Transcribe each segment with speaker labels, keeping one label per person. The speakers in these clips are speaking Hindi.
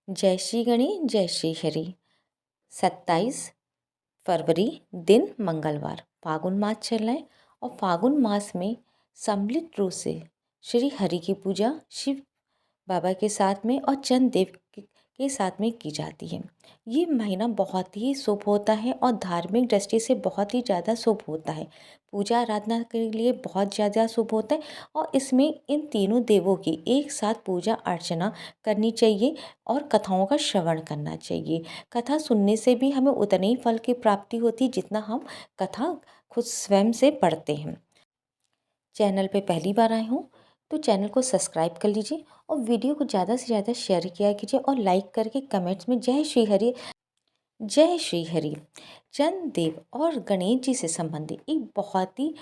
Speaker 1: जय श्री गणेश जय श्री हरि। 27 फरवरी दिन मंगलवार, फागुन मास चल रहा है और फागुन मास में सम्मिलित रूप से श्री हरि की पूजा शिव बाबा के साथ में और चंद्र देव के साथ में की जाती है। ये महीना बहुत ही शुभ होता है और धार्मिक दृष्टि से बहुत ही ज़्यादा शुभ होता है। पूजा आराधना के लिए बहुत ज़्यादा शुभ होता है और इसमें इन तीनों देवों की एक साथ पूजा अर्चना करनी चाहिए और कथाओं का श्रवण करना चाहिए। कथा सुनने से भी हमें उतने ही फल की प्राप्ति होती है जितना हम कथा खुद स्वयं से पढ़ते हैं। चैनल पे पहली बार आए हों तो चैनल को सब्सक्राइब कर लीजिए और वीडियो को ज़्यादा से ज़्यादा शेयर किया कीजिए और लाइक करके कमेंट्स में जय श्री हरि जय श्री हरि। चंद्र देव और गणेश जी से संबंधित एक बहुत ही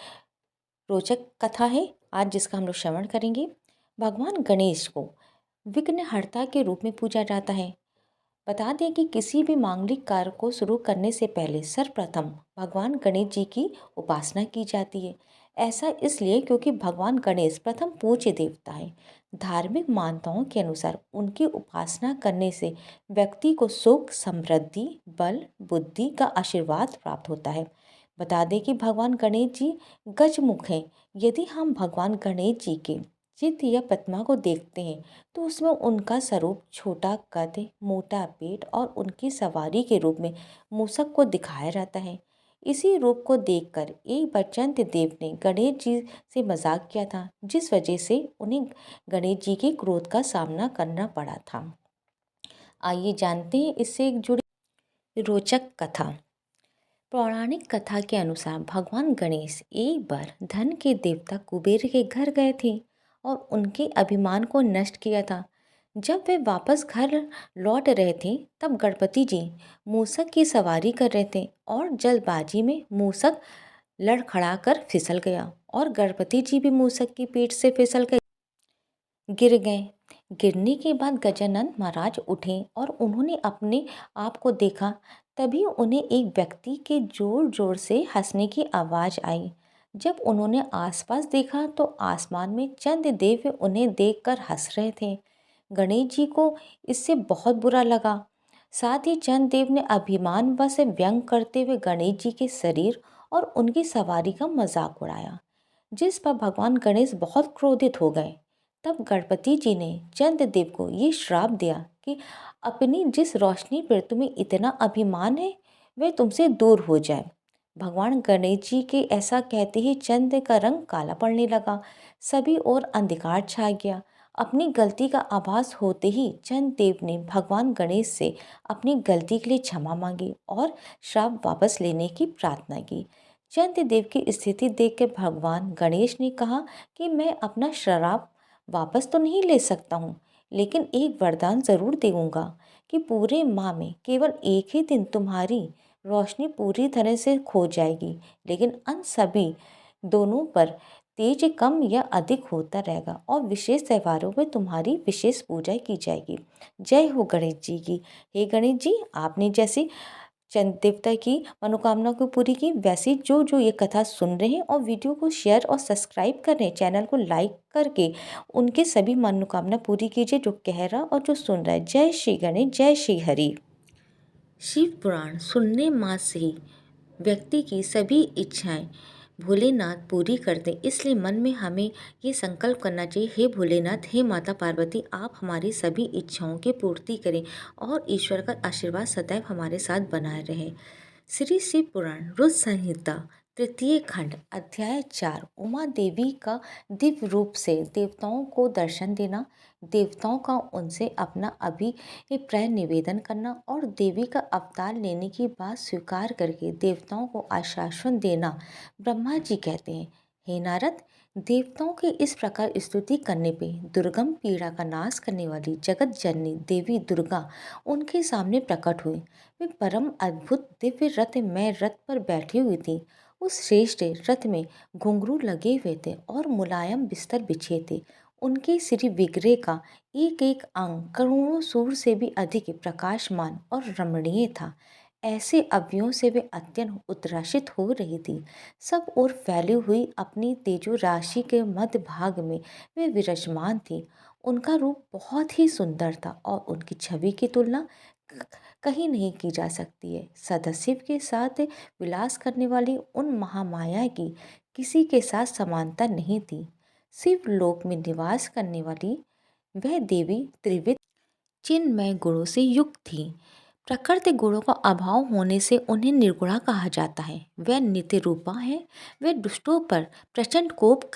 Speaker 1: रोचक कथा है आज जिसका हम लोग श्रवण करेंगे। भगवान गणेश को विघ्नहर्ता के रूप में पूजा जाता है। बता दें कि किसी भी मांगलिक कार्य को शुरू करने से पहले सर्वप्रथम भगवान गणेश जी की उपासना की जाती है। ऐसा इसलिए क्योंकि भगवान गणेश प्रथम पूज्य देवता है। धार्मिक मान्यताओं के अनुसार उनकी उपासना करने से व्यक्ति को सुख, समृद्धि, बल, बुद्धि का आशीर्वाद प्राप्त होता है। बता दें कि भगवान गणेश जी गजमुख हैं। यदि हम भगवान गणेश जी के चित्र या प्रतिमा को देखते हैं तो उसमें उनका स्वरूप छोटा कद, मोटा पेट और उनकी सवारी के रूप में मूषक को दिखाया जाता है। इसी रूप को देखकर एक बार चंद्र देव ने गणेश जी से मजाक किया था, जिस वजह से उन्हें गणेश जी के क्रोध का सामना करना पड़ा था। आइए जानते हैं इससे एक जुड़ी रोचक कथा। पौराणिक कथा के अनुसार भगवान गणेश एक बार धन के देवता कुबेर के घर गए थे और उनके अभिमान को नष्ट किया था। जब वे वापस घर लौट रहे थे तब गणपति जी मूषक की सवारी कर रहे थे और जल्दबाजी में मूषक लड़खड़ा कर फिसल गया और गणपति जी भी मूषक की पीठ से फिसल कर गिर गए। गिरने के बाद गजानन महाराज उठे और उन्होंने अपने आप को देखा। तभी उन्हें एक व्यक्ति के जोर जोर से हंसने की आवाज़ आई। जब उन्होंने आसपास देखा तो आसमान में चंद्रदेव उन्हें देखकर हंस रहे थे। गणेश जी को इससे बहुत बुरा लगा। साथ ही चंद्रदेव ने अभिमान व से व्यंग करते हुए गणेश जी के शरीर और उनकी सवारी का मजाक उड़ाया, जिस पर भगवान गणेश बहुत क्रोधित हो गए। तब गणपति जी ने चंद्रदेव को ये श्राप दिया कि अपनी जिस रोशनी पर तुम्हें इतना अभिमान है वह तुमसे दूर हो जाए। भगवान गणेश जी के ऐसा कहते ही चंद्र का रंग काला पड़ने लगा। सभी ओर अंधकार छा गया। अपनी गलती का आभास होते ही चंद्रदेव ने भगवान गणेश से अपनी गलती के लिए क्षमा मांगी और श्राप वापस लेने की प्रार्थना की। चंद्रदेव की स्थिति देखकर भगवान गणेश ने कहा कि मैं अपना श्राप वापस तो नहीं ले सकता हूँ, लेकिन एक वरदान ज़रूर दूंगा कि पूरे माह में केवल एक ही दिन तुम्हारी रोशनी पूरी तरह से खो जाएगी, लेकिन अन्य सभी दोनों पर तेज कम या अधिक होता रहेगा और विशेष त्योहारों में तुम्हारी विशेष पूजा की जाएगी। जय हो गणेश जी की। हे गणेश जी, आपने जैसे चंद देवता की मनोकामना को पूरी की, वैसे जो जो ये कथा सुन रहे हैं और वीडियो को शेयर और सब्सक्राइब कर रहे हैं, चैनल को लाइक करके उनके सभी मनोकामना पूरी कीजिए, जो कह रहा और जो सुन रहा है। जय श्री गणेश जय श्री हरि। शिव पुराण सुनने मात्र से ही व्यक्ति की सभी इच्छाएं भोलेनाथ पूरी करते, इसलिए मन में हमें ये संकल्प करना चाहिए, हे भोलेनाथ, हे माता पार्वती, आप हमारी सभी इच्छाओं की पूर्ति करें और ईश्वर का आशीर्वाद सदैव हमारे साथ बनाए रहे। श्री शिव पुराण रुद्र संहिता तृतीय खंड अध्याय 4 उमा देवी का दिव्य रूप से देवताओं को दर्शन देना, देवताओं का उनसे अपना अभिप्राय निवेदन करना और देवी का अवतार लेने की बात स्वीकार करके देवताओं को आश्वासन देना। ब्रह्मा जी कहते हैं, हे नारद, देवताओं की इस प्रकार स्तुति करने पे दुर्गम पीड़ा का नाश करने वाली जगत जननी देवी दुर्गा उनके सामने प्रकट हुई। वे परम अद्भुत दिव्य रथ में रथ पर बैठी हुई थी। उस श्रेष्ठ रथ में घुंघरू लगे हुए थे और मुलायम बिस्तर बिछे थे। उनके श्री विग्रह का एक एक अंग करोड़ों सूर्य से भी अधिक प्रकाशमान और रमणीय था। ऐसे अवयवों से वे अत्यंत उत्राशित हो रही थी। सब ओर फैली हुई अपनी तेजो राशि के मध्य भाग में वे विराजमान थी। उनका रूप बहुत ही सुंदर था और उनकी छवि की तुलना क- कहीं नहीं की जा सकती है। सदाशिव के साथ विलास करने वाली उन महामाया की किसी के साथ समानता नहीं थी। शिव लोक में निवास करने वाली वह देवी त्रिविध चिन्मय गुणों से युक्त थी। प्रकृति गुणों का अभाव होने से उन्हें निर्गुणा कहा जाता है। वह नित्य रूपा है। वे दुष्टों पर प्रचंड कोप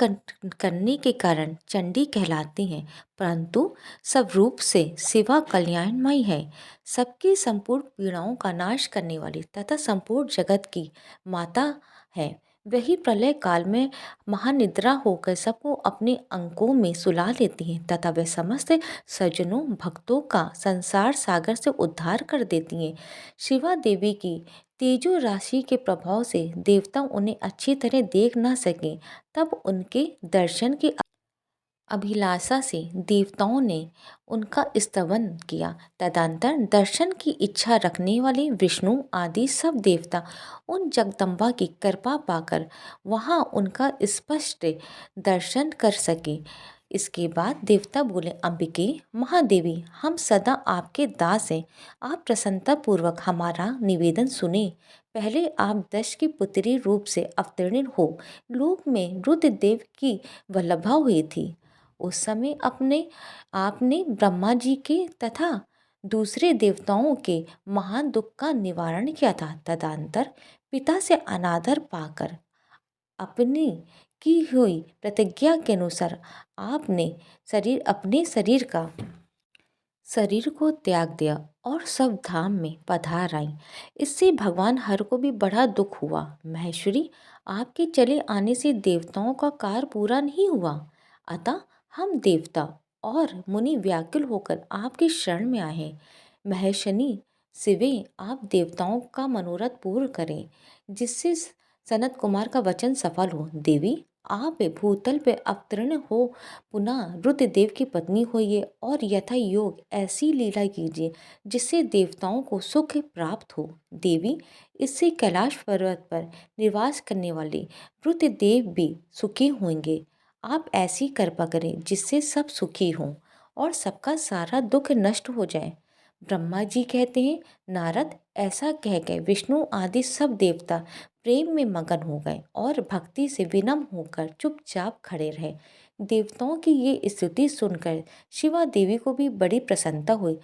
Speaker 1: करने के कारण चंडी कहलाती हैं, परंतु सब रूप से शिवा कल्याणमयी है। सबकी संपूर्ण पीड़ाओं का नाश करने वाली तथा संपूर्ण जगत की माता है। वही प्रलय काल में महानिद्रा होकर सबको अपने अंकों में सुला लेती हैं तथा वे समस्त सज्जनों भक्तों का संसार सागर से उद्धार कर देती हैं। शिवा देवी की तेजो राशि के प्रभाव से देवता उन्हें अच्छी तरह देख न सके, तब उनके दर्शन की अभिलाषा से देवताओं ने उनका स्तवन किया। तदंतर दर्शन की इच्छा रखने वाले विष्णु आदि सब देवता उन जगदम्बा की कृपा पाकर वहां उनका स्पष्ट दर्शन कर सके। इसके बाद देवता बोले, अंबिके महादेवी, हम सदा आपके दास हैं। आप प्रसन्नता पूर्वक हमारा निवेदन सुने। पहले आप दक्ष की पुत्री रूप से अवतीर्ण हो लोक में रुद्रदेव की वल्लभा हुई थी। उस समय अपने आपने ब्रह्मा जी के तथा दूसरे देवताओं के महान दुख का निवारण किया था। तदंतर पिता से अनादर पाकर अपनी की हुई प्रतिज्ञा के अनुसार आपने अपने शरीर को त्याग दिया और सब धाम में पधार आई। इससे भगवान हर को भी बड़ा दुख हुआ। महेश्वरी, आपके चले आने से देवताओं का कार्य पूरा नहीं हुआ, अतः हम देवता और मुनि व्याकुल होकर आपकी शरण में आए हैं। महेशनी शिवे, आप देवताओं का मनोरथ पूर्ण करें, जिससे सनत कुमार का वचन सफल हो। देवी, आप भूतल पे अवतीर्ण हो पुनः रुद्रदेव की पत्नी होइए और यथा योग ऐसी लीला कीजिए जिससे देवताओं को सुख प्राप्त हो। देवी, इससे कैलाश पर्वत पर निवास करने वाले रुद्रदेव भी सुखी होंगे। आप ऐसी कृपा करें जिससे सब सुखी हों और सबका सारा दुख नष्ट हो जाए। ब्रह्मा जी कहते हैं, नारद, ऐसा कह के विष्णु आदि सब देवता प्रेम में मगन हो गए और भक्ति से विनम्र होकर चुपचाप खड़े रहे। देवताओं की ये स्तुति सुनकर शिवा देवी को भी बड़ी प्रसन्नता हुई।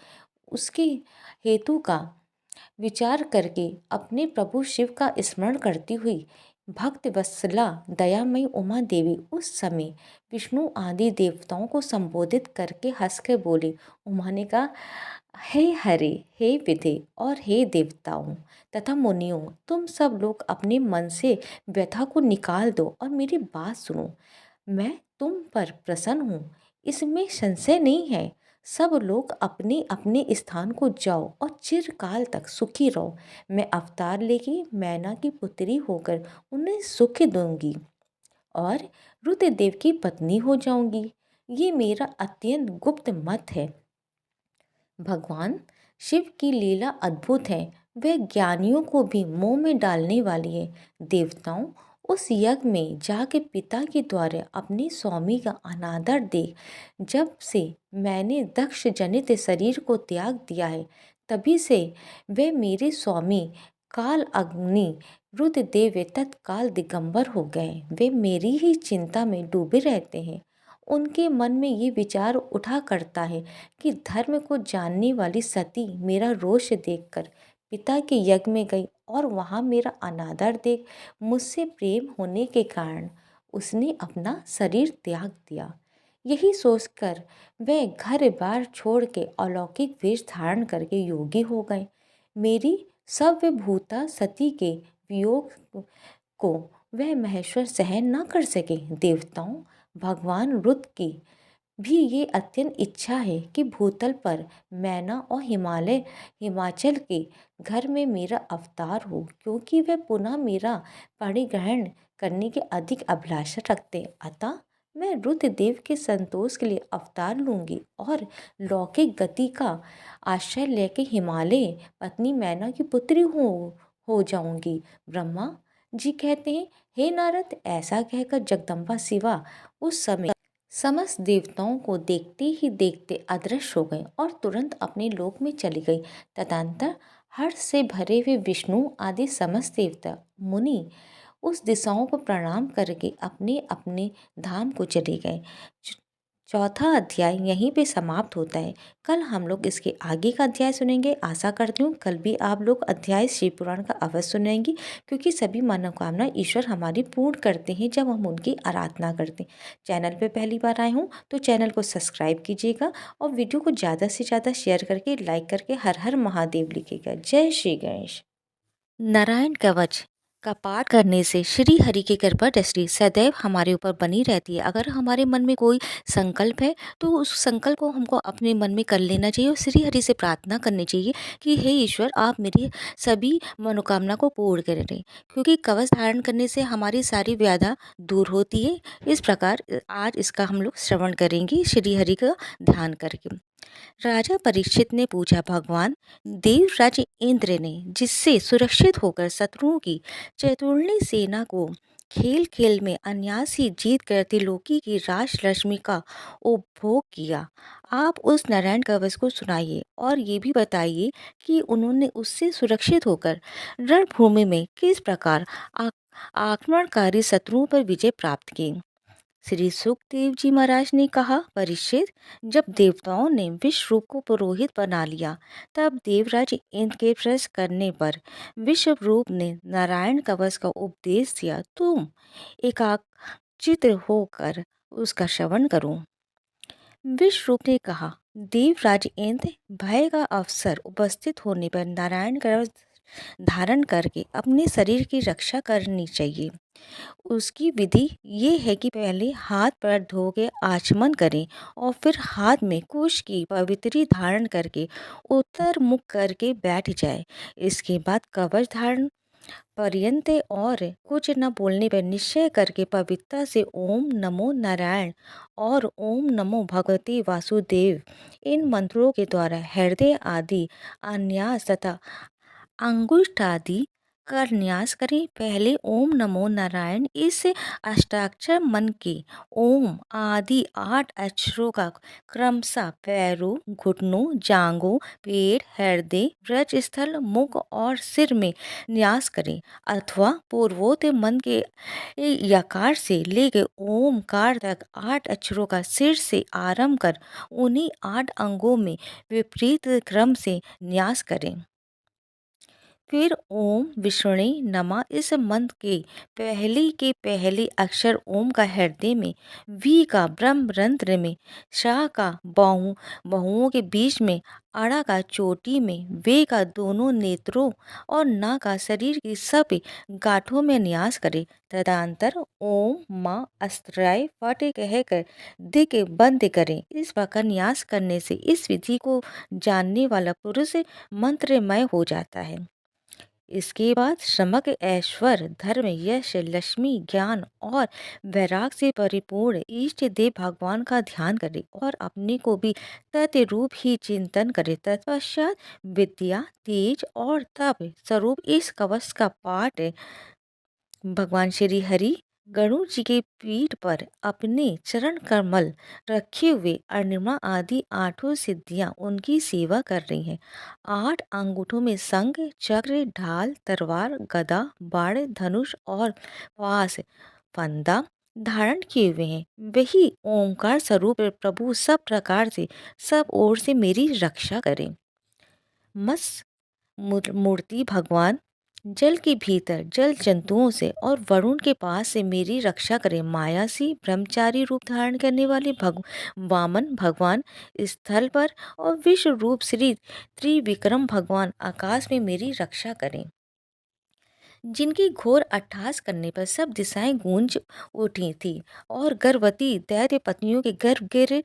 Speaker 1: उसके हेतु का विचार करके अपने प्रभु शिव का स्मरण करती हुई भक्त वत्सला दयामयी उमा देवी उस समय विष्णु आदि देवताओं को संबोधित करके हंसकर बोली। उमा ने कहा, हे हरे, हे विधे और हे देवताओं तथा मुनियों, तुम सब लोग अपने मन से व्यथा को निकाल दो और मेरी बात सुनो। मैं तुम पर प्रसन्न हूँ, इसमें संशय नहीं है। सब लोग अपने अपने स्थान को जाओ और चिरकाल तक सुखी रहो। मैं अवतार लेके मैना की पुत्री होकर उन्हें सुख दूंगी और रुद्रदेव की पत्नी हो जाऊंगी। ये मेरा अत्यंत गुप्त मत है। भगवान शिव की लीला अद्भुत है। वह ज्ञानियों को भी मोह में डालने वाली है। देवताओं, उस यज्ञ में जाके पिता के द्वारा अपने स्वामी का अनादर देख जब से मैंने दक्ष जनित शरीर को त्याग दिया है, तभी से वे मेरे स्वामी काल अग्नि रुद्रदेव तत्काल दिगंबर हो गए। वे मेरी ही चिंता में डूबे रहते हैं। उनके मन में ये विचार उठा करता है कि धर्म को जानने वाली सती मेरा रोष देखकर पिता के यज्ञ में गई और वहाँ मेरा अनादर देख मुझसे प्रेम होने के कारण उसने अपना शरीर त्याग दिया। यही सोचकर वे घर बार छोड़ के अलौकिक वेश धारण करके योगी हो गए। मेरी सव्यभूता सती के वियोग को वह महेश्वर सहन न कर सके। देवताओं, भगवान रुद्र की भी ये अत्यंत इच्छा है कि भूतल पर मैना और हिमाचल के घर में मेरा अवतार हो, क्योंकि वे पुनः मेरा परिग्रहण करने की अधिक अभिलाषा रखते। अतः मैं रुद्रदेव के संतोष के लिए अवतार लूंगी और लौकिक गति का आश्रय लेके हिमालय पत्नी मैना की पुत्री हो जाऊंगी। ब्रह्मा जी कहते हैं, हे नारद, ऐसा कहकर जगदम्बा शिवा उस समय समस्त देवताओं को देखते ही देखते अदृश्य हो गए और तुरंत अपने लोक में चली गई। तदंतर हर्ष से भरे हुए विष्णु आदि समस्त देवता मुनि उस दिशाओं को प्रणाम करके अपने अपने धाम को चले गए। चौथा अध्याय यहीं पे समाप्त होता है। कल हम लोग इसके आगे का अध्याय सुनेंगे। आशा करती हूँ कल भी आप लोग अध्याय शिव पुराण का अवश्य सुनेंगे, क्योंकि सभी मनोकामना ईश्वर हमारी पूर्ण करते हैं जब हम उनकी आराधना करते हैं। चैनल पे पहली बार आए हूँ तो चैनल को सब्सक्राइब कीजिएगा और वीडियो को ज़्यादा से ज़्यादा शेयर करके लाइक करके हर हर महादेव लिखिएगा। जय श्री गणेश। नारायण कवच का पाठ करने से श्री हरि की कृपा दृष्टि सदैव हमारे ऊपर बनी रहती है। अगर हमारे मन में कोई संकल्प है तो उस संकल्प को हमको अपने मन में कर लेना चाहिए और श्री हरि से प्रार्थना करनी चाहिए कि हे ईश्वर, आप मेरी सभी मनोकामना को पूर्ण करें, क्योंकि कवच धारण करने से हमारी सारी व्याधा दूर होती है। इस प्रकार आज इसका हम लोग श्रवण करेंगे श्री हरि का ध्यान करके। राजा परीक्षित ने पूछा, भगवान, देवराज इंद्र ने जिससे सुरक्षित होकर शत्रुओं की चतुर्णी सेना को खेल खेल में अनायास ही जीत कर त्रिलोकी की राज रश्मि का उपभोग किया, आप उस नारायण कवच को सुनाइए और ये भी बताइए कि उन्होंने उससे सुरक्षित होकर रणभूमि में किस प्रकार आक्रमणकारी शत्रुओं पर विजय प्राप्त की। श्री सुखदेव जी महाराज ने कहा, परीक्षित, जब देवताओं ने विश्व रूप को पुरोहित बना लिया तब देवराज इंद्र के प्रश्न करने पर विश्व रूप ने नारायण कवच का उपदेश दिया। तुम एकाग्रचित्त होकर उसका श्रवण करो। विश्व रूप ने कहा, देवराज इंद्र, भय का अवसर उपस्थित होने पर नारायण कवच धारण करके अपने शरीर की रक्षा करनी चाहिए। उसकी विधि ये है कि पहले हाथ पैर धो के आचमन करें और फिर हाथ में कुश की पवित्री धारण करके उत्तर मुख करके बैठ जाए। इसके बाद कवच धारण पर्यंत और कुछ न बोलने पर निश्चय करके पवित्रता से ओम नमो नारायण और ओम नमो भगवते वासुदेव इन मंत्रों के द्वारा हृदय आदि अन्यास तथा अंगुष्ठ आदि कर न्यास करें। पहले ओम नमो नारायण इस अष्टाक्षर मन के ओम आदि 8 अक्षरों का क्रमशः पैरों, घुटनों, जांघों, पेट, हृदय, व्रज स्थल, मुख और सिर में न्यास करें, अथवा पूर्वोक्त मन के यकार से लेकर ओमकार तक 8 अक्षरों का सिर से आरंभ कर उन्हीं 8 अंगों में विपरीत क्रम से न्यास करें। फिर ओम विष्णु नमः इस मंत्र के पहले अक्षर ओम का हृदय में, वी का ब्रह्म रंध्र में, शाह का बाहुओं के बीच में, अड़ा का चोटी में, वे का दोनों नेत्रों और ना का शरीर की सब गांठों में न्यास करे। तदंतर ओम माँ अस्त्राय फट कहकर दिक बंद करें। इस प्रकार न्यास करने से इस विधि को जानने वाला पुरुष मंत्रमय हो जाता है। इसके बाद समग्र ऐश्वर्य, धर्म, यश, लक्ष्मी, ज्ञान और वैराग से परिपूर्ण इष्ट देव भगवान का ध्यान करे और अपने को भी तत् रूप ही चिंतन करे। तत्पश्चात विद्या, तेज और तप स्वरूप इस कवच का पाठ भगवान श्री हरि गणु जी के पीठ पर अपने चरण कमल रखे हुए अणिमा आदि 8 सिद्धियां उनकी सेवा कर रही हैं। 8 अंगूठों में शंख, चक्र, ढाल, तलवार, गदा, बाण, धनुष और पास फंदा धारण किए हुए हैं। वही ओंकार स्वरूप प्रभु सब प्रकार से सब ओर से मेरी रक्षा करें। मस मूर्ति भगवान जल के भीतर जल जंतुओं से और वरुण के पास से मेरी रक्षा करें। माया से ब्रह्मचारी रूप धारण करने वाले वामन भगवान स्थल पर और विश्व रूप श्री त्रिविक्रम भगवान आकाश में मेरी रक्षा करें। जिनकी घोर अट्टहास करने पर सब दिशाएं गूंज उठी थी और गर्भवती दैत्य पत्नियों के गर्भ गिर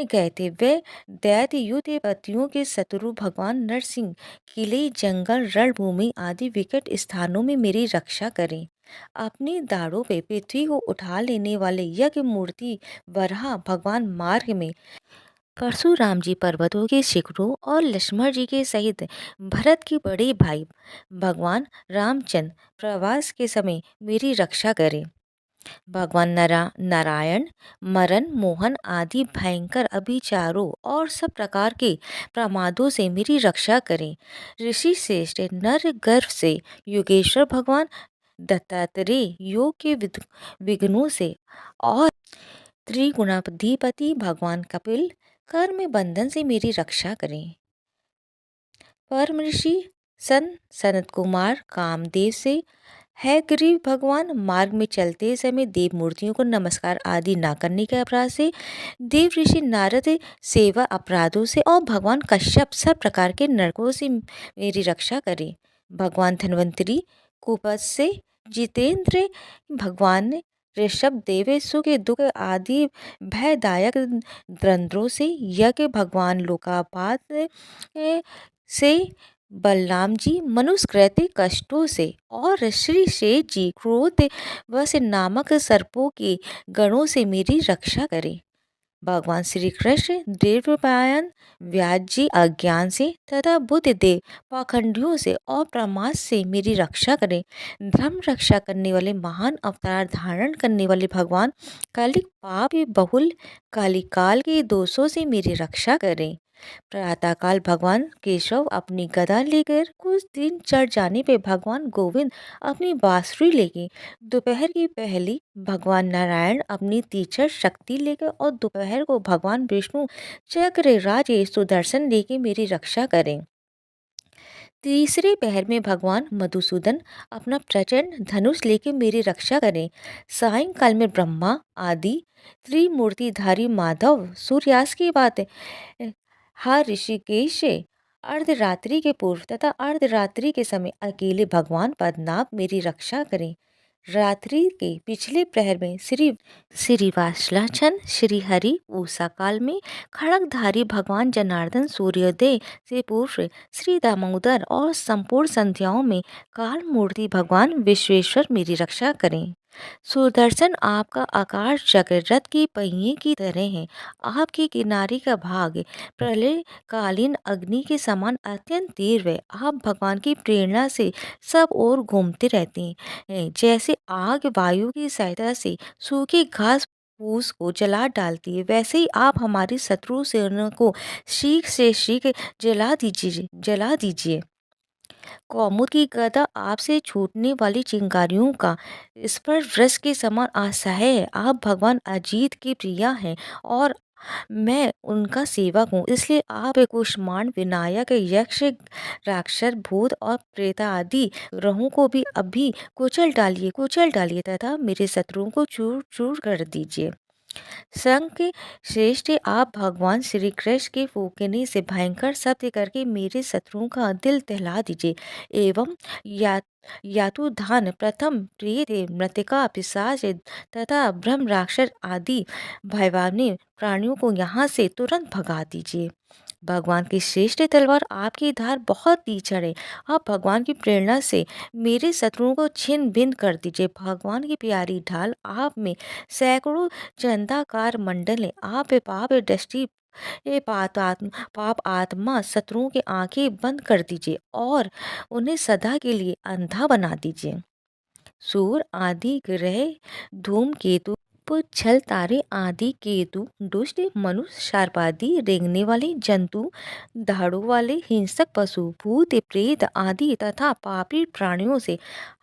Speaker 1: गए थे। वे दैत्य युद्ध पतियों के शत्रु भगवान नरसिंह किले, जंगल, रणभूमि आदि विकट स्थानों में मेरी रक्षा करें। अपने दाढ़ों पे पृथ्वी को उठा लेने वाले यज्ञ मूर्ति वराह भगवान मार्ग में परशुराम जी पर्वतों के शिखरों और लक्ष्मण जी के सहित भरत के बड़े भाई भगवान रामचंद्र प्रवास के समय मेरी रक्षा करें। भगवान नारायण मरण मोहन आदि भयंकर अभिचारों और सब प्रकार के प्रमादों से मेरी रक्षा करें। ऋषि श्रेष्ठ नर गर्भ से योगेश्वर भगवान दत्तात्रेय योग के विघ्नों से और त्रिगुणाधिपति भगवान कपिल कर्म बंधन से मेरी रक्षा करें। परम ऋषि सनत कुमार कामदेव से है गरीब भगवान मार्ग में चलते समय देव मूर्तियों को नमस्कार आदि ना करने के अपराध से, देव ऋषि नारद सेवा अपराधों से और भगवान कश्यप सब प्रकार के नरकों से मेरी रक्षा करें। भगवान धन्वंतरी कुपथ से, जितेंद्र भगवान ऋषभ देवेशु के दुख आदि भयदायक द्वंद्वों से, यज्ञ भगवान लोकापात से, बलराम जी मनुष्यकृत कष्टों से और श्री शेष जी क्रोध वश नामक सर्पों के गणों से मेरी रक्षा करें। भगवान श्री कृष्ण देवपायन व्यास जी अज्ञान से तथा बुद्ध देव पाखंडियों से और प्रमाद से मेरी रक्षा करें। धर्म रक्षा करने वाले महान अवतार धारण करने वाले भगवान कालिक पाप बहुल कालिकाल के दोषों से मेरी रक्षा करें। प्रातःकाल भगवान केशव अपनी गदा लेकर, कुछ दिन चढ़ जाने पे भगवान गोविंद अपनी बांसुरी लेके, दोपहर की पहली भगवान नारायण अपनी तीक्ष्ण शक्ति लेकर और दोपहर को भगवान विष्णु चक्र राजे सुदर्शन लेके मेरी रक्षा करें। तीसरे पहर में भगवान मधुसूदन अपना प्रचंड धनुष लेके मेरी रक्षा करें। सायंकाल में ब्रह्मा आदि त्रिमूर्तिधारी माधव सूर्यास्त की बात हर ऋषिकेश अर्धरात्रि के पूर्व तथा अर्धरात्रि के समय अकेले भगवान पद्मनाभ मेरी रक्षा करें। रात्रि के पिछले प्रहर में श्री वासलाचन श्री हरि उषा काल में खड़गधारी भगवान जनार्दन सूर्योदय से पूर्व श्री दामोदर और संपूर्ण संध्याओं में काल मूर्ति भगवान विश्वेश्वर मेरी रक्षा करें। सुदर्शन आपका आकाश चक्र रथ के पहिए की तरह है। आपके किनारे का भाग प्रलय कालीन अग्नि के समान अत्यंत तीव्र है। आप भगवान की प्रेरणा से सब ओर घूमते रहते हैं। जैसे आग वायु की सहायता से सूखी घास फूस को जला डालती है, वैसे ही आप हमारी शत्रु सेना को शीघ्र से शीघ्र जला दीजिए। कौमुद की गदा आपसे छूटने वाली चिंगारियों का स्पर्श वृष के समान असह्य है। आप भगवान अजीत की प्रिया हैं और मैं उनका सेवक हूँ, इसलिए आप कुष्मांड विनायक यक्ष राक्षस भूत और प्रेत आदि ग्रहों को भी अभी कुचल डालिए तथा मेरे शत्रुओं को चूर चूर कर दीजिए। संक श्रेष्ठ आप भगवान श्री कृष्ण के फूकने से भयंकर शब्द करके मेरे शत्रुओं का दिल दहला दीजिए एवं या यातुधान प्रथम प्रेत मृतिका पिशाच तथा ब्रह्म राक्षस आदि भयवानी प्राणियों को यहाँ से तुरंत भगा दीजिए। भगवान की श्रेष्ठ तलवार आपकी धार बहुत तीक्ष्ण है। आप भगवान की प्रेरणा से मेरे शत्रुओं को छिन्न भिन्न कर दीजिए। भगवान की प्यारी ढाल आप में सैकड़ों चंदाकार मंडल है। आप पाप दृष्टि पाप आत्मा शत्रुओं की आंखें बंद कर दीजिए और उन्हें सदा के लिए अंधा बना दीजिए। सूर आदि ग्रह धूमकेतु छल तारे आदि केतु दुष्ट मनुष्य सर्प आदि रेंगने वाले जंतु दाढ़ों वाले हिंसक पशु भूत प्रेत आदि तथा पापी प्राणियों से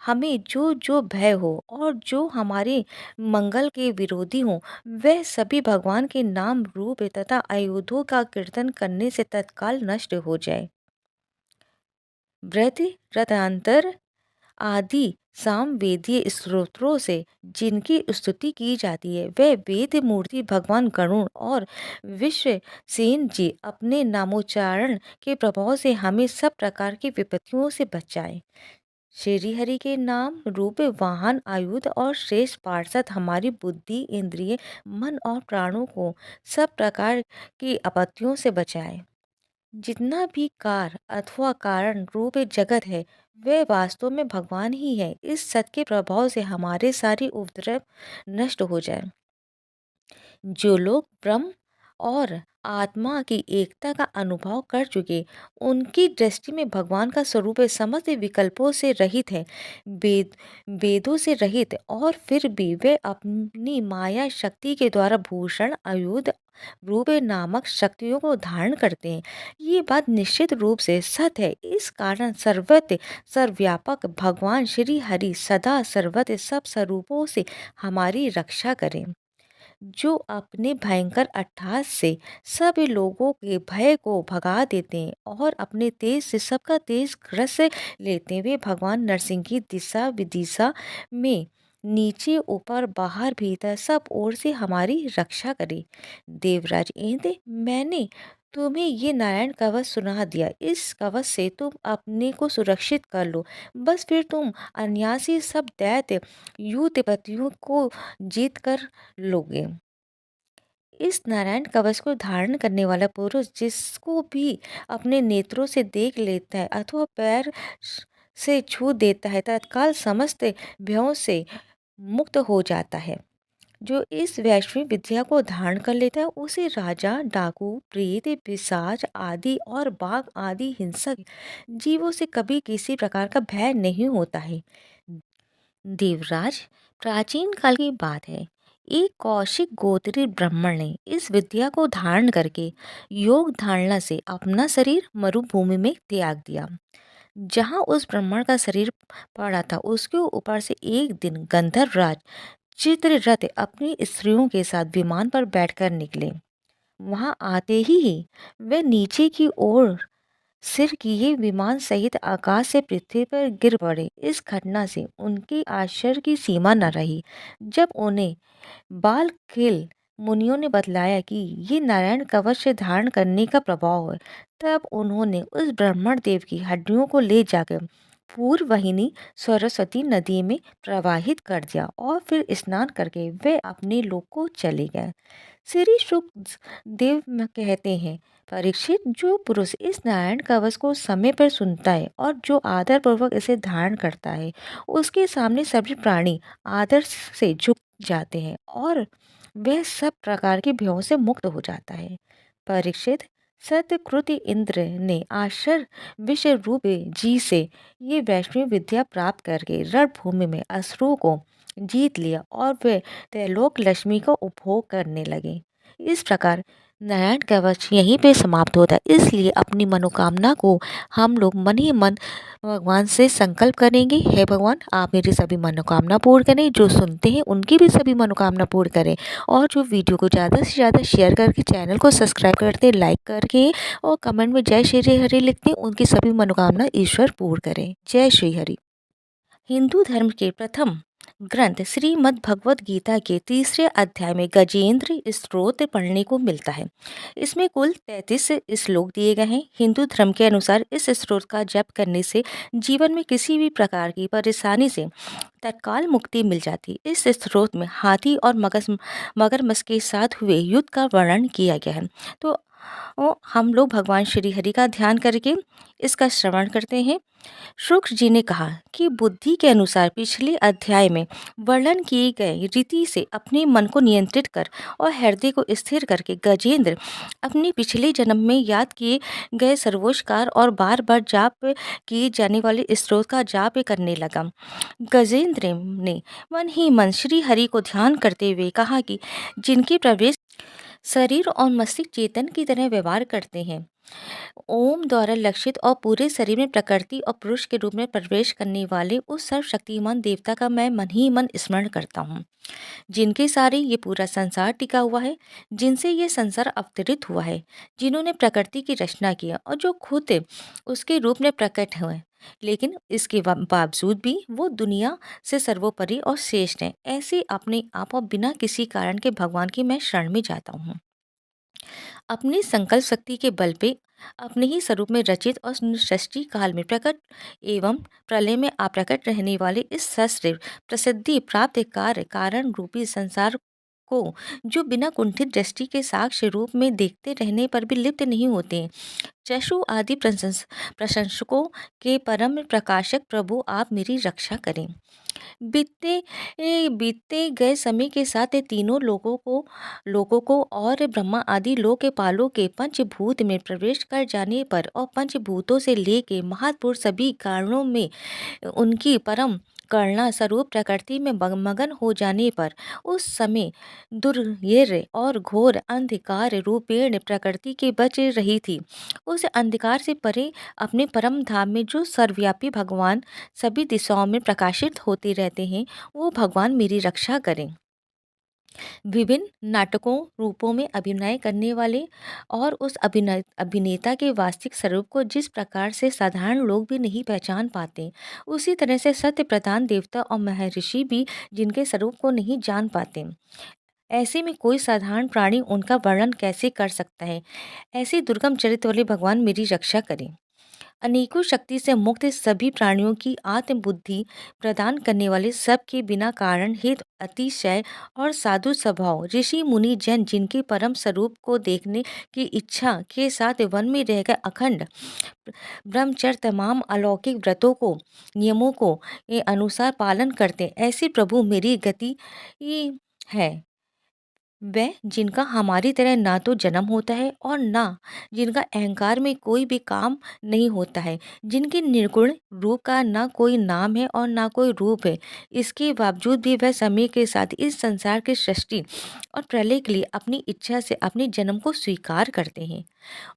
Speaker 1: हमें जो जो भय हो और जो हमारे मंगल के विरोधी हो, वह सभी भगवान के नाम रूप तथा आयुधों का कीर्तन करने से तत्काल नष्ट हो जाए। व्रत रथांतर आदि सामवेदीय स्त्रोत्रों से जिनकी स्तुति की जाती है, वह वेद मूर्ति भगवान गरुण और विश्वसेन जी अपने नामोच्चारण के प्रभाव से हमें सब प्रकार की विपत्तियों से बचाएं। श्री हरि के नाम रूप वाहन आयुध और श्रेष्ठ पार्षद हमारी बुद्धि इंद्रिय मन और प्राणों को सब प्रकार की आपत्तियों से बचाए। जितना भी कार अथवा कारण रूप जगत है, वह वास्तव में भगवान ही है। इस सत्य के प्रभाव से हमारे सारे उपद्रव नष्ट हो जाए। जो लोग ब्रह्म और आत्मा की एकता का अनुभव कर चुके, उनकी दृष्टि में भगवान का स्वरूप है, समस्त विकल्पों से रहित है, वेद वेदों से रहित, और फिर भी वे अपनी माया शक्ति के द्वारा भूषण आयुध रूप नामक शक्तियों को धारण करते हैं। ये बात निश्चित रूप से सत्य है। इस कारण सर्वत्र सर्वव्यापक भगवान श्री हरि सदा सर्वत्र सब स्वरूपों से हमारी रक्षा करें, जो अपने भयंकर अट्टहास से सभी लोगों के भय को भगा देते हैं और अपने तेज से सबका तेज ग्रस लेते हैं। वे भगवान नरसिंह की दिशा विदिशा में नीचे ऊपर बाहर भीतर सब ओर से हमारी रक्षा करे। देवराज इंद्र, मैंने तुम्हें ये नारायण कवच सुना दिया, इस कवच से तुम अपने को सुरक्षित कर लो, बस फिर तुम अनायासी सब दैत्य युद्धपतियों को जीत कर लोगे। इस नारायण कवच को धारण करने वाला पुरुष जिसको भी अपने नेत्रों से देख लेता है अथवा पैर से छू देता है, तत्काल समस्त भयों से मुक्त हो जाता है। जो इस वैश्विक विद्या को धारण कर लेता है उसे राजा, डाकू, प्रेत, पिशाच आदि और बाघ आदि हिंसक जीवों से कभी किसी प्रकार का भय नहीं होता है। देवराज, प्राचीन काल की बात है। एक कौशिक गोत्री ब्राह्मण ने इस विद्या को धारण करके योग धारणा से अपना शरीर मरुभूमि में त्याग दिया। जहाँ उस ब्राह्मण का शरीर पड़ा था उसके ऊपर से एक दिन गंधर्व राज चित्ररथ अपनी स्त्रियों के साथ विमान पर बैठकर निकले। वहां आते ही वे नीचे की ओर सिर किए विमान सहित आकाश से पृथ्वी पर गिर पड़े। इस घटना से उनके आश्चर्य की सीमा न रही। जब उन्हें बालखिल मुनियों ने बतलाया कि ये नारायण कवच धारण करने का प्रभाव है, तब उन्होंने उस ब्राह्मण देव की हड्डियों को ले जाकर पूर्व वाहिनी सरस्वती नदी में प्रवाहित कर दिया और फिर स्नान करके वे अपने लोक को चले गए। श्री शुक देव कहते हैं, परीक्षित, जो पुरुष इस नारायण कवच को समय पर सुनता है और जो आदर पूर्वक इसे धारण करता है, उसके सामने सभी प्राणी आदर से झुक जाते हैं और वह सब प्रकार के भयों से मुक्त हो जाता है। परीक्षित, सत्यकृति इंद्र ने आश्चर्य विषय रूप जी से ये वैष्णव विद्या प्राप्त करके रणभूमि में असुरों को जीत लिया और वे त्रैलोक लक्ष्मी का उपभोग करने लगे। इस प्रकार नारायण कवच यहीं पे समाप्त होता है। इसलिए अपनी मनोकामना को हम लोग मन ही मन भगवान से संकल्प करेंगे, हे भगवान आप मेरी सभी मनोकामना पूर्ण करें, जो सुनते हैं उनकी भी सभी मनोकामना पूर्ण करें, और जो वीडियो को ज़्यादा से ज़्यादा शेयर करके चैनल को सब्सक्राइब करते, लाइक करके और कमेंट में जय श्री हरि लिखते हैं, उनकी सभी मनोकामना ईश्वर पूर्ण करें। जय श्री हरि। हिंदू धर्म के प्रथम ग्रंथ श्रीमद् भगवद गीता के तीसरे अध्याय में गजेंद्र स्तोत्र पढ़ने को मिलता है। इसमें कुल 33 श्लोक दिए गए हैं। हिंदू धर्म के अनुसार इस स्त्रोत का जप करने से जीवन में किसी भी प्रकार की परेशानी से तत्काल मुक्ति मिल जाती। इस स्त्रोत में हाथी और मगरमच्छ के साथ हुए युद्ध का वर्णन किया गया है। तो हम लोग भगवान श्री हरि का ध्यान करके इसका श्रवण करते हैं। शुक जी ने कहा कि बुद्धि के अनुसार पिछले अध्याय में वर्णन किए गए रीति से अपने मन को नियंत्रित कर और हृदय को स्थिर करके गजेंद्र अपने पिछले जन्म में याद किए गए सर्वोच्चकार और बार बार जाप किए जाने वाले स्त्रोत का जाप करने लगा। गजेंद्र ने मन ही मन श्री हरि को ध्यान करते हुए कहा कि जिनके प्रवेश शरीर और मस्तिष्क चेतन की तरह व्यवहार करते हैं, ओम द्वारा लक्षित और पूरे शरीर में प्रकृति और पुरुष के रूप में प्रवेश करने वाले उस सर्वशक्तिमान देवता का मैं मन ही मन स्मरण करता हूँ, जिनके सारे ये पूरा संसार टिका हुआ है, जिनसे ये संसार अवतरित हुआ है, जिन्होंने प्रकृति की रचना किया और जो खुद उसके रूप में प्रकट हुए, लेकिन इसके बावजूद भी वो दुनिया से सर्वोपरि और श्रेष्ठ है। ऐसे अपने आप और बिना किसी कारण के भगवान की मैं शरण में जाता हूँ। अपनी संकल्प शक्ति के बल पे अपने ही स्वरूप में रचित और सृष्टि काल में प्रकट एवं प्रलय में अप्रकट रहने वाले इस सहस्र प्रसिद्धि प्राप्त कार्य कारण रूपी संसार को, जो बिना कुंठित दृष्टि के साक्ष्य रूप में देखते रहने पर भी लिप्त नहीं होते, चक्षु आदि प्रशंसकों के परम प्रकाशक प्रभु आप मेरी रक्षा करें। बीतते बीतते गए समय के साथ ये तीनों लोगों को और ब्रह्मा आदि लोकपालों के पंचभूत में प्रवेश कर जाने पर और पंचभूतों से लेके महात्पुरुष सभी कारणों में उनकी परम करुणा स्वरूप प्रकृति में मगन हो जाने पर उस समय दुर्यर और घोर अंधकार रूपेण प्रकृति के बच रही थी। उस अंधकार से परे अपने परम धाम में जो सर्वव्यापी भगवान सभी दिशाओं में प्रकाशित होते रहते हैं, वो भगवान मेरी रक्षा करें। विभिन्न नाटकों रूपों में अभिनय करने वाले और उस अभिनेता के वास्तविक स्वरूप को जिस प्रकार से साधारण लोग भी नहीं पहचान पाते, उसी तरह से सत्य प्रधान देवता और महर्षि भी जिनके स्वरूप को नहीं जान पाते। ऐसे में कोई साधारण प्राणी उनका वर्णन कैसे कर सकता है। ऐसे दुर्गम चरित्र वाले भगवान मेरी रक्षा करें। अनेकों शक्ति से मुक्त सभी प्राणियों की आत्मबुद्धि प्रदान करने वाले सबके बिना कारण हित अतिशय और साधु स्वभाव ऋषि मुनि जन जिनके परम स्वरूप को देखने की इच्छा के साथ वन में रहकर अखंड ब्रह्मचर्य तमाम अलौकिक व्रतों को नियमों को ये अनुसार पालन करते, ऐसे प्रभु मेरी गति है। वह जिनका हमारी तरह ना तो जन्म होता है और ना जिनका अहंकार में कोई भी काम नहीं होता है, जिनके निर्गुण रूप का ना कोई नाम है और ना कोई रूप है, इसके बावजूद भी वह समय के साथ इस संसार की सृष्टि और प्रलय के लिए अपनी इच्छा से अपने जन्म को स्वीकार करते हैं।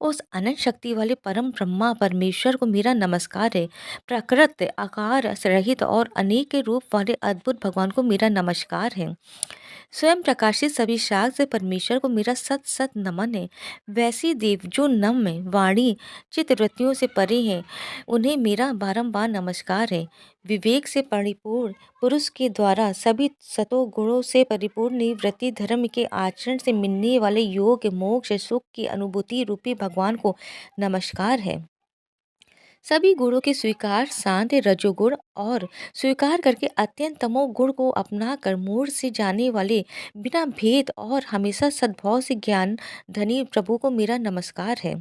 Speaker 1: उस अनंत शक्ति वाले परम ब्रह्मा परमेश्वर को मेरा नमस्कार है। प्रकृत आकार रहित और अनेक रूप वाले अद्भुत भगवान को मेरा नमस्कार है। स्वयं प्रकाशित सभी शाक्त परमेश्वर को मेरा सत सत नमन है। वैसी देव जो नम्य वाणी चित्तवृत्तियों से परे हैं, उन्हें मेरा बारंबार नमस्कार है। विवेक से परिपूर्ण पुरुष के द्वारा सभी सतो गुणों से परिपूर्ण निवृत्ति धर्म के आचरण से मिलने वाले योग मोक्ष सुख की अनुभूति रूपी भगवान को नमस्कार है। सभी गुणों के स्वीकार शांत रजोगुण और स्वीकार करके अत्यंत तमोगुण को अपना कर मूढ़ से जाने वाले बिना भेद और हमेशा सद्भाव से ज्ञान धनी प्रभु को मेरा नमस्कार है।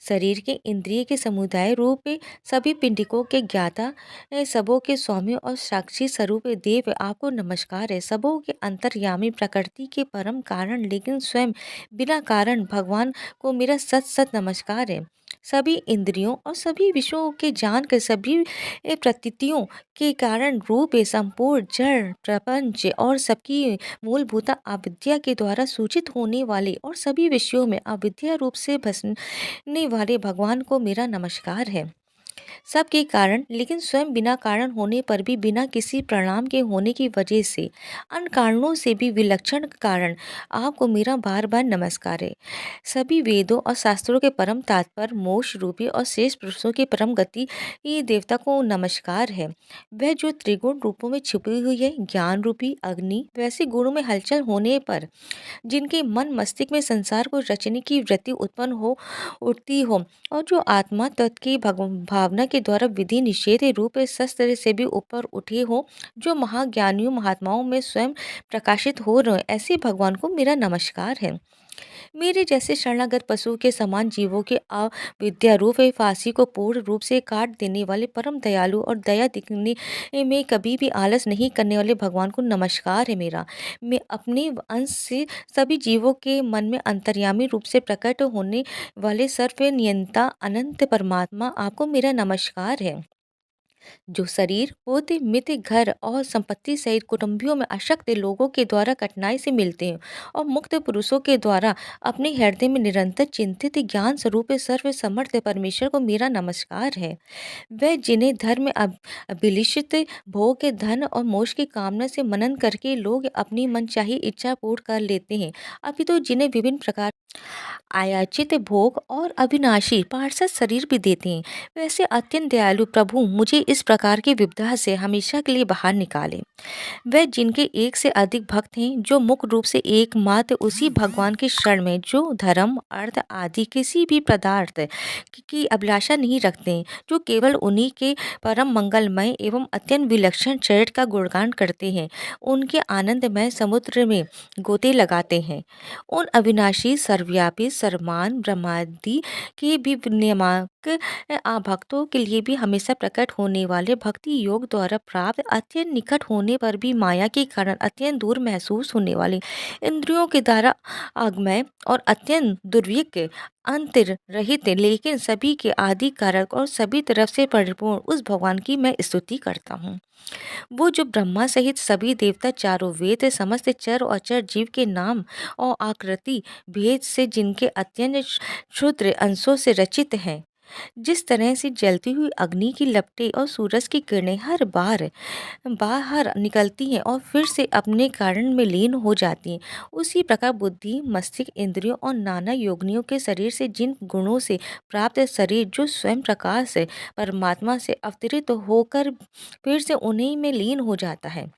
Speaker 1: शरीर के इंद्रिय के समुदाय रूप सभी पिंडिकों के ज्ञाता सबों के स्वामी और साक्षी स्वरूप देव आपको नमस्कार है। सबों के अंतर्यामी प्रकृति के परम कारण लेकिन स्वयं बिना कारण भगवान को मेरा सत सत नमस्कार है। सभी इंद्रियों और सभी विषयों के जान कर सभी प्रतीतियों के कारण रूप संपूर्ण जड़ प्रपंच और सबकी मूलभूत अविद्या के द्वारा सूचित होने वाले और सभी विषयों में अविद्या रूप से भसने वाले भगवान को मेरा नमस्कार है। सबके कारण लेकिन स्वयं बिना कारण होने पर भी बिना किसी परिणाम के होने की वजह से अन्य कारणों से भी विलक्षण कारण आपको मेरा बार बार नमस्कार है। सभी वेदों और शास्त्रों के परम तात्पर्य मोक्ष रूपी और शेष पुरुषों की परम गति ये देवता को नमस्कार है। वह जो त्रिगुण रूपों में छुपी हुई है, ज्ञान रूपी अग्नि वैसे गुणों में हलचल होने पर जिनके मन मस्तिष्क में संसार को रचने की वृत्ति उत्पन्न हो उठती हो और जो आत्मा तत्व की भावना के द्वारा विधि निषेध रूप शस्त्र से भी ऊपर उठे हो, जो महाज्ञानियों महात्माओं में स्वयं प्रकाशित हो रहे, ऐसे भगवान को मेरा नमस्कार है। मेरे जैसे शरणागत पशु के समान जीवों के अविद्या रूप फांसी को पूर्ण रूप से काट देने वाले परम दयालु और दया दिखने में कभी भी आलस नहीं करने वाले भगवान को नमस्कार है मेरा। मैं अपने अंश से सभी जीवों के मन में अंतर्यामी रूप से प्रकट होने वाले सर्व नियंता अनंत परमात्मा आपको मेरा नमस्कार है। जो शरीर होते मित्र घर और संपत्ति सहित कुटुंबियों में अशक्त लोगों के द्वारा कठिनाई से मिलते हैं और मुक्त पुरुषों के द्वारा अपने हृदय में निरंतर चिंतित ज्ञान स्वरूप सर्व समर्थ परमेश्वर को मेरा नमस्कार है। वह जिन्हें धर्म में अभिलिषित भोग धन और मोक्ष की कामना से मनन करके लोग अपनी मनचाही इच्छा पूर्ण कर लेते हैं, अभी तो जिन्हें विभिन्न प्रकार आयाचित भोग और अविनाशी पार्षद शरीर भी देते हैं, वैसे अत्यंत दयालु प्रभु मुझे इस प्रकार की विपदा से हमेशा के लिए बाहर निकाले। वह जिनके एक से अधिक भक्त हैं, जो मुख्य रूप से एकमात्र उसी भगवान के शरण में, जो धर्म अर्थ आदि किसी भी पदार्थ की अभिलाषा नहीं रखते हैं, जो केवल उन्हीं के परम मंगलमय एवं अत्यंत विलक्षण चरित्र का गुणगान करते हैं, उनके आनंदमय समुद्र में गोते लगाते हैं। उन अविनाशी सर्वव्यापी सर्वमान ब्रह्मादि के भी भक्तों के लिए भी हमेशा प्रकट होने वाले भक्ति योग द्वारा प्राप्त अत्यंत निकट होने पर भी माया के कारण अत्यंत दूर महसूस होने वाले इंद्रियों के द्वारा आगमय और अत्यंत दुर्विज्ञ अंत रहित लेकिन सभी के आदि कारक और सभी तरफ से परिपूर्ण उस भगवान की मैं स्तुति करता हूँ। वो जो ब्रह्मा सहित सभी देवता चारों वेद समस्त चर और अचर जीव के नाम और आकृति भेद से जिनके अत्यंत क्षुद्र अंशों से रचित हैं, जिस तरह से जलती हुई अग्नि की लपटें और सूरज की किरणें हर बार बाहर निकलती हैं और फिर से अपने कारण में लीन हो जाती हैं, उसी प्रकार बुद्धि मस्तिष्क इंद्रियों और नाना योगिनियों के शरीर से जिन गुणों से प्राप्त शरीर जो स्वयं प्रकाश है परमात्मा से अवतरित होकर फिर से उन्हीं में लीन हो जाता है,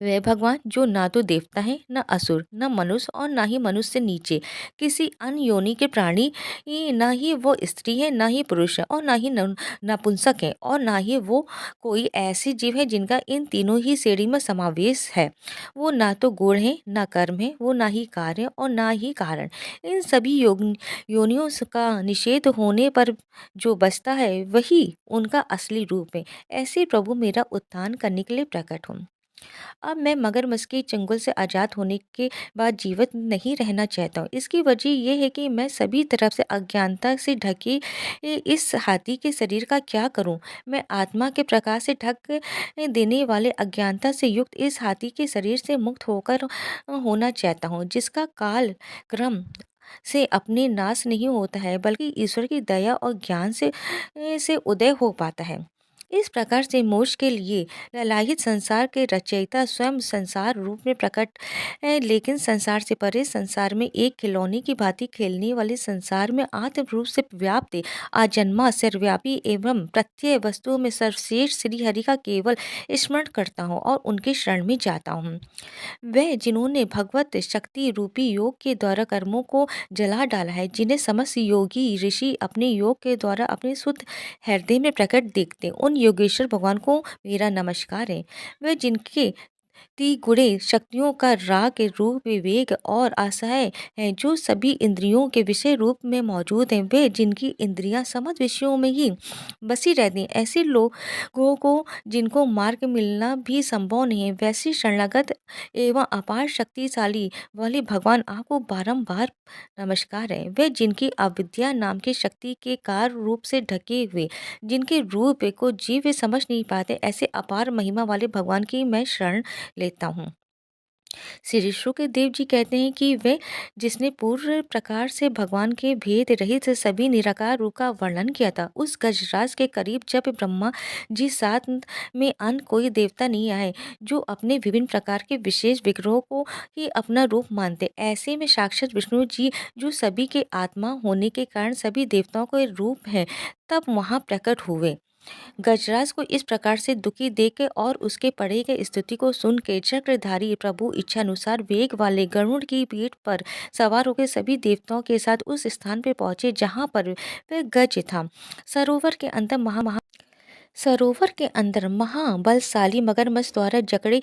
Speaker 1: वह भगवान जो ना तो देवता है न असुर न मनुष्य और ना ही मनुष्य से नीचे किसी अन्य योनि के प्राणी, न ही वो स्त्री है न ही पुरुष है और ना ही नपुंसक है और ना ही वो कोई ऐसी जीव है जिनका इन तीनों ही श्रेणी में समावेश है। वो ना तो गुण है ना कर्म है, वो ना ही कार्य और ना ही कारण, इन सभी योनियों का निषेध होने पर जो बचता है वही उनका असली रूप है। ऐसे प्रभु मेरा उत्थान करने के लिए प्रकट हूँ। अब मैं मगरमच्छ के चंगुल से आज़ाद होने के बाद जीवित नहीं रहना चाहता हूँ। इसकी वजह ये है कि मैं सभी तरफ से अज्ञानता से ढके इस हाथी के शरीर का क्या करूँ। मैं आत्मा के प्रकाश से ढक देने वाले अज्ञानता से युक्त इस हाथी के शरीर से मुक्त होकर होना चाहता हूँ, जिसका काल क्रम से अपने नाश नहीं होता है बल्कि ईश्वर की दया और ज्ञान से उदय हो पाता है। इस प्रकार से मोक्ष के लिए ललाहित संसार के रचयिता स्वयं संसार रूप में प्रकट है, लेकिन संसार से परे संसार में एक खिलौने की भांति खेलने वाले संसार में आत्म रूप से व्याप्त आजन्मा सर्वव्यापी एवं प्रत्यय वस्तुओं में सर्वश्रेष्ठ श्री हरि का केवल स्मरण करता हूँ और उनके शरण में जाता हूँ। वह जिन्होंने भगवत शक्ति रूपी योग के द्वारा कर्मों को जला डाला है, जिन्हें समस्त योगी ऋषि अपने योग के द्वारा अपने शुद्ध हृदय में प्रकट देखते, उन योगेश्वर भगवान को मेरा नमस्कार है। वह जिनके गुणे शक्तियों का राग रूप विवेक और आशाएं हैं, जो सभी इंद्रियों के विषय रूप में मौजूद हैं, वे जिनकी इंद्रियां समस्त विषयों में ही बसी रहती हैं, ऐसे लोगों को जिनको मार्ग मिलना भी संभव नहीं है, वैसे शरणागत एवं अपार शक्तिशाली वाले भगवान आपको बारंबार नमस्कार है। वे जिनकी अविद्या नाम की शक्ति के कार रूप से ढके हुए, जिनके रूप को जीव समझ नहीं पाते, ऐसे अपार महिमा वाले भगवान की मैं शरण लेता हूँ। श्री शुक्रदेव जी कहते हैं कि वे जिसने पूर्ण प्रकार से भगवान के भेद रहित सभी निराकार रूप का वर्णन किया था, उस गजराज के करीब जब ब्रह्मा जी साथ में अन्य कोई देवता नहीं आए जो अपने विभिन्न प्रकार के विशेष विग्रहों को ही अपना रूप मानते, ऐसे में साक्षात विष्णु जी जो सभी के आत्मा होने के कारण सभी देवताओं के रूप हैं, तब वहाँ प्रकट हुए। गजराज को इस प्रकार से दुखी देख और उसके पढ़े गए स्तुति को सुन के चक्रधारी प्रभु इच्छानुसार वेग वाले गरुड़ की पीठ पर सवार होकर सभी देवताओं के साथ उस स्थान पर पहुंचे जहां पर वह गज था। सरोवर के अंदर महाबलशाली मगरमच्छ द्वारा जकड़े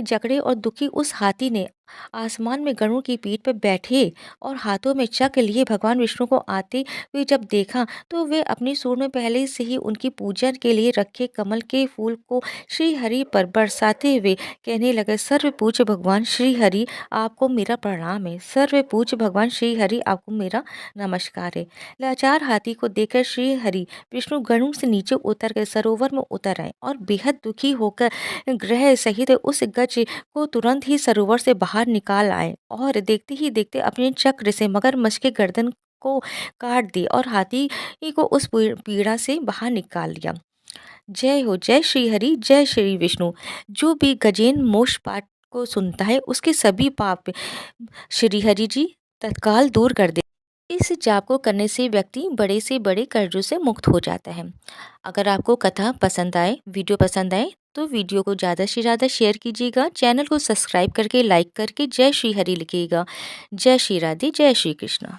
Speaker 1: जकड़े और दुखी उस हाथी ने आसमान में गरुड़ की पीठ पर बैठे और हाथों में चक्र लिए भगवान विष्णु को आते हुए जब देखा, तो वे अपनी सूंड में पहले से ही उनकी पूजा के लिए रखे कमल के फूल को श्री हरि पर बरसाते हुए कहने लगे, सर्व पूज्य भगवान श्री हरि आपको मेरा प्रणाम है, सर्व पूज्य भगवान श्री हरि आपको मेरा नमस्कार है। लाचार हाथी को देखकर श्री हरि विष्णु गरुड़ से नीचे उतर कर सरोवर में उतर आए और बेहद दुखी होकर ग्रह सहित उस गज को तुरंत ही सरोवर से बाहर निकाल आए और देखते ही देखते अपने चक्र से मगरमच्छ के गर्दन को काट दी और हाथी को उस पीड़ा से बाहर निकाल लिया। जय हो, जय श्री हरि, जय श्री विष्णु। जो भी गजेन मोक्ष पाठ को सुनता है उसके सभी पाप श्री हरि जी तत्काल दूर कर दे। इस जाप को करने से व्यक्ति बड़े से बड़े कर्जों से मुक्त हो जाता है। अगर आपको कथा पसंद आए, वीडियो पसंद आए, तो वीडियो को ज़्यादा से ज़्यादा शेयर कीजिएगा, चैनल को सब्सक्राइब करके लाइक करके जय श्री हरि लिखिएगा। जय श्री राधे, जय श्री कृष्ण।